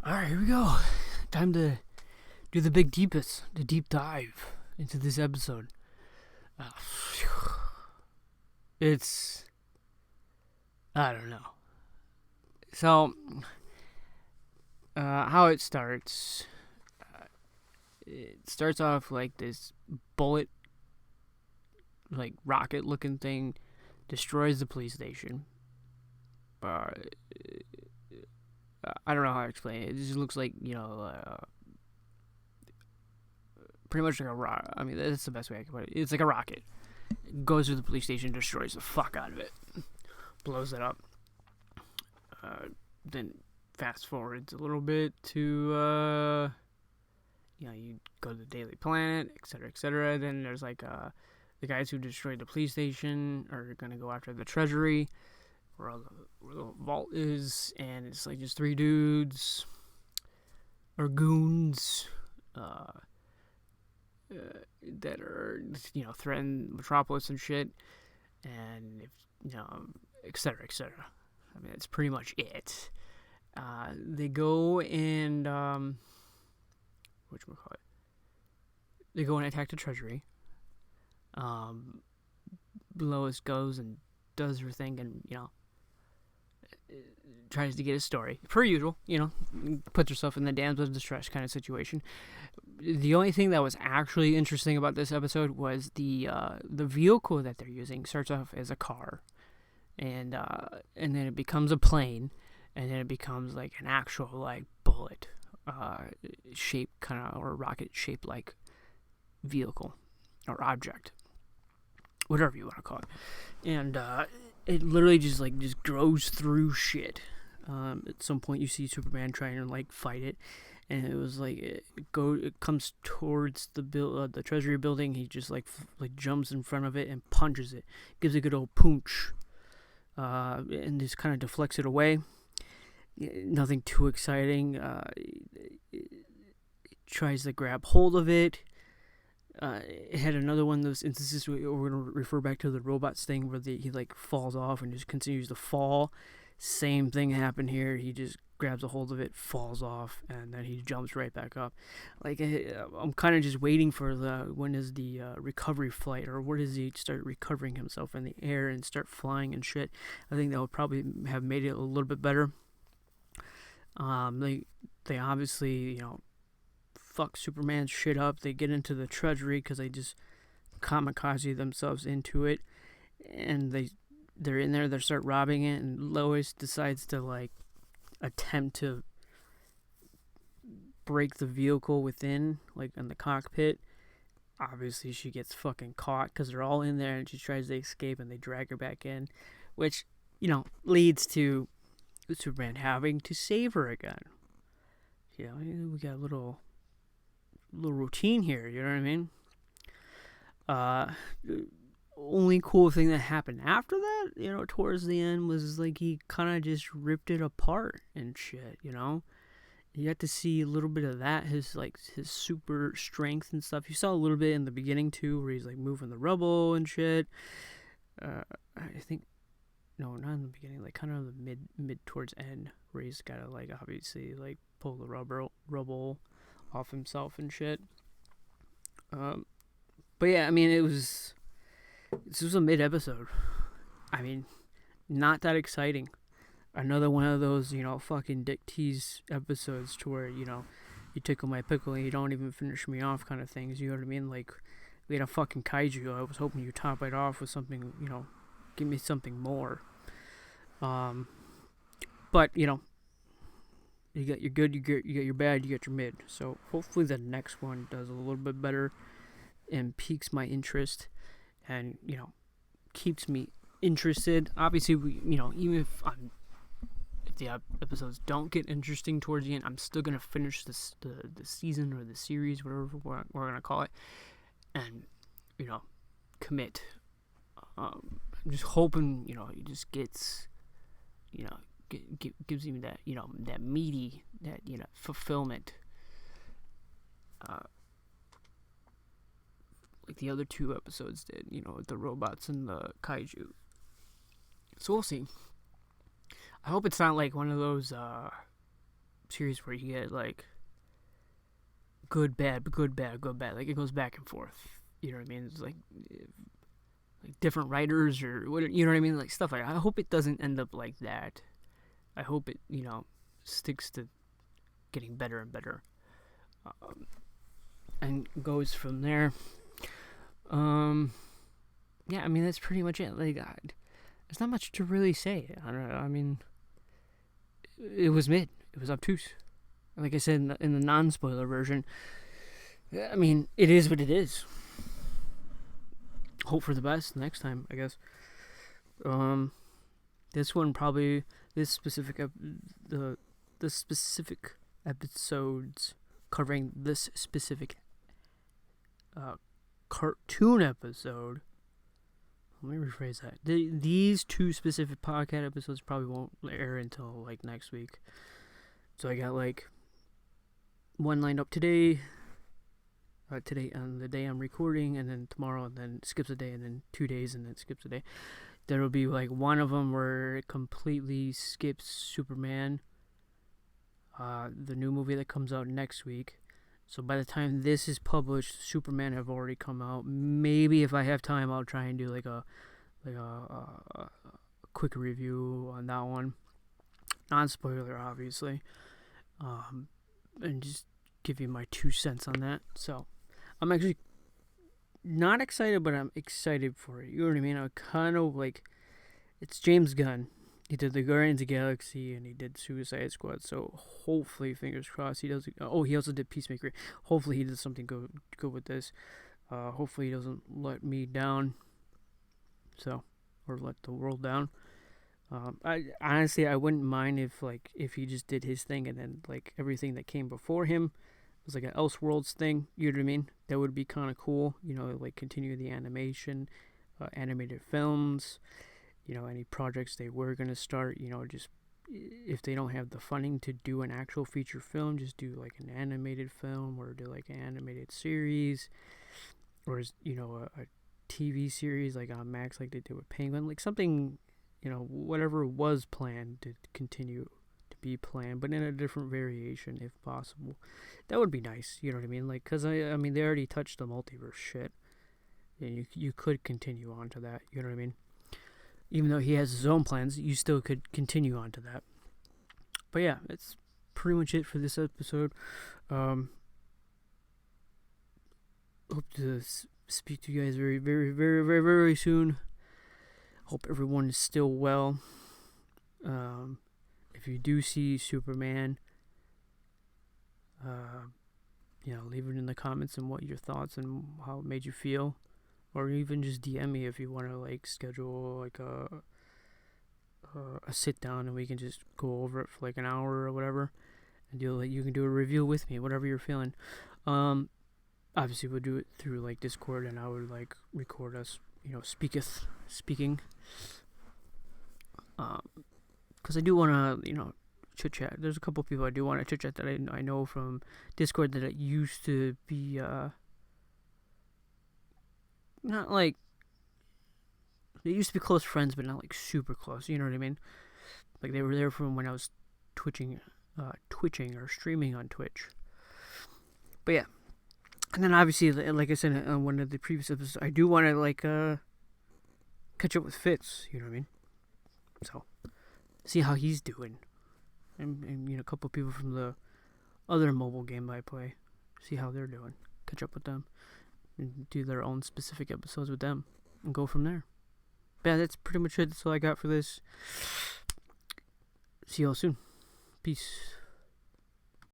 Alright, here we go. Time to do the deep dive into this episode. It's, I don't know. So, how it starts off like this bullet, like rocket looking thing, destroys the police station. I don't know how to explain it. It just looks like, pretty much like a rocket. I mean, that's the best way I can put it. It's like a rocket. It goes through the police station, destroys the fuck out of it, blows it up. Then fast forwards a little bit to, you go to the Daily Planet, etc., etc. Then there's like the guys who destroyed the police station are gonna go after the treasury, where the vault is, and it's like just three dudes or goons that are, threaten Metropolis and shit, and etc., etc. I mean, that's pretty much it. They go and they go and attack the treasury. Lois goes and does her thing, and tries to get a story per usual. Puts herself in the damsel of distress kind of situation. The only thing that was actually interesting about this episode was the vehicle that they're using starts off as a car, and then it becomes a plane, and then it becomes like an actual like bullet shape kind of, or rocket shaped like vehicle or object, whatever you want to call it, and it literally just grows through shit. At some point, you see Superman trying to like fight it, and it was like it comes towards the Treasury building. He just like jumps in front of it and punches it, gives it a good old punch, and just kind of deflects it away. Nothing too exciting. It tries to grab hold of it. It had another one of those instances where we're going to refer back to the robots thing where he like falls off and just continues to fall. Same thing happened here. He just grabs a hold of it, falls off, and then he jumps right back up. Like, I'm kind of just waiting for when is the recovery flight, or where does he start recovering himself in the air and start flying and shit. I think that would probably have made it a little bit better. They obviously, fuck Superman's shit up. They get into the treasury because they just kamikaze themselves into it, and they're in there. They start robbing it, and Lois decides to like attempt to break the vehicle within, like in the cockpit. Obviously, she gets fucking caught because they're all in there, and she tries to escape, and they drag her back in, which leads to Superman having to save her again. We got a little routine here, you know what I mean? Only cool thing that happened after that, towards the end, was like he kind of just ripped it apart and shit. You got to see a little bit of that, his super strength and stuff. You saw a little bit in the beginning too, where he's like moving the rubble and shit. I think, no, not in the beginning, like kind of the mid towards end, where he's gotta like obviously like pull the rubble off himself and shit. But yeah, I mean, this was a mid-episode. I mean, not that exciting. Another one of those, fucking dick tease episodes to where, you tickle my pickle and you don't even finish me off kind of things, you know what I mean? Like, we had a fucking kaiju. I was hoping you top it off with something, give me something more. But, you got your good, you got your bad, you got your mid. So hopefully the next one does a little bit better and piques my interest and, keeps me interested. Obviously, even if the episodes don't get interesting towards the end, I'm still going to finish the season or the series, whatever we're going to call it, and, commit. I'm just hoping, it just gets, gives me that, that meaty, that, fulfillment. Like the other two episodes did, with the robots and the kaiju. So we'll see. I hope it's not like one of those series where you get like good, bad, good, bad, good, bad. Like it goes back and forth. You know what I mean? It's like different writers or what, you know what I mean? Like stuff like that. I hope it doesn't end up like that. I hope it, sticks to getting better and better. And goes from there. Yeah, I mean, that's pretty much it. Like, there's not much to really say. I don't know. I mean, it was mid. It was obtuse. Like I said in the non-spoiler version, I mean, it is what it is. Hope for the best next time, I guess. This one probably, this specific episodes covering this specific cartoon episode. Let me rephrase that. These two specific podcast episodes probably won't air until like next week. So I got like one lined up today on the day I'm recording, and then tomorrow, and then skips a day, and then 2 days, and then skips a day. There will be like one of them where it completely skips Superman, the new movie that comes out next week. So by the time this is published, Superman have already come out. Maybe if I have time, I'll try and do like a quick review on that one, non-spoiler obviously, and just give you my 2 cents on that. So I'm actually not excited, but I'm excited for it. You know what I mean? I kind of like, it's James Gunn. He did the Guardians of the Galaxy, and he did Suicide Squad. So hopefully, fingers crossed, he does. Oh, he also did Peacemaker. Hopefully, he does something good with this. Hopefully, he doesn't let me down. So, or let the world down. I honestly, I wouldn't mind if he just did his thing, and then like everything that came before him was like an Elseworlds thing. You know what I mean? That would be kind of cool. Like continue the animation, animated films. Any projects they were going to start, just if they don't have the funding to do an actual feature film, just do like an animated film or do like an animated series or, a TV series like on Max like they did with Penguin. Like something, whatever was planned to continue to be planned, but in a different variation if possible. That would be nice, you know what I mean? Like, because, I mean, they already touched the multiverse shit. And you could continue on to that, you know what I mean? Even though he has his own plans, you still could continue on to that. But yeah, that's pretty much it for this episode. Hope to speak to you guys very, very, very, very, very soon. Hope everyone is still well. If you do see Superman, leave it in the comments and what your thoughts and how it made you feel. Or even just DM me if you want to like schedule like a sit down and we can just go over it for like an hour or whatever, and you can do a review with me, whatever you're feeling. Obviously we'll do it through like Discord, and I would like record us, speaking. Because I do want to chit chat. There's a couple people I do want to chit chat that I know from Discord that it used to be not like, they used to be close friends, but not like super close, you know what I mean? Like they were there from when I was twitching or streaming on Twitch. But yeah, and then obviously, like I said on one of the previous episodes, I do want to like catch up with Fitz, you know what I mean? So see how he's doing, and a couple people from the other mobile game I play, see how they're doing, catch up with them. And do their own specific episodes with them and go from there. But yeah, that's pretty much it. That's all I got for this. See y'all soon. Peace.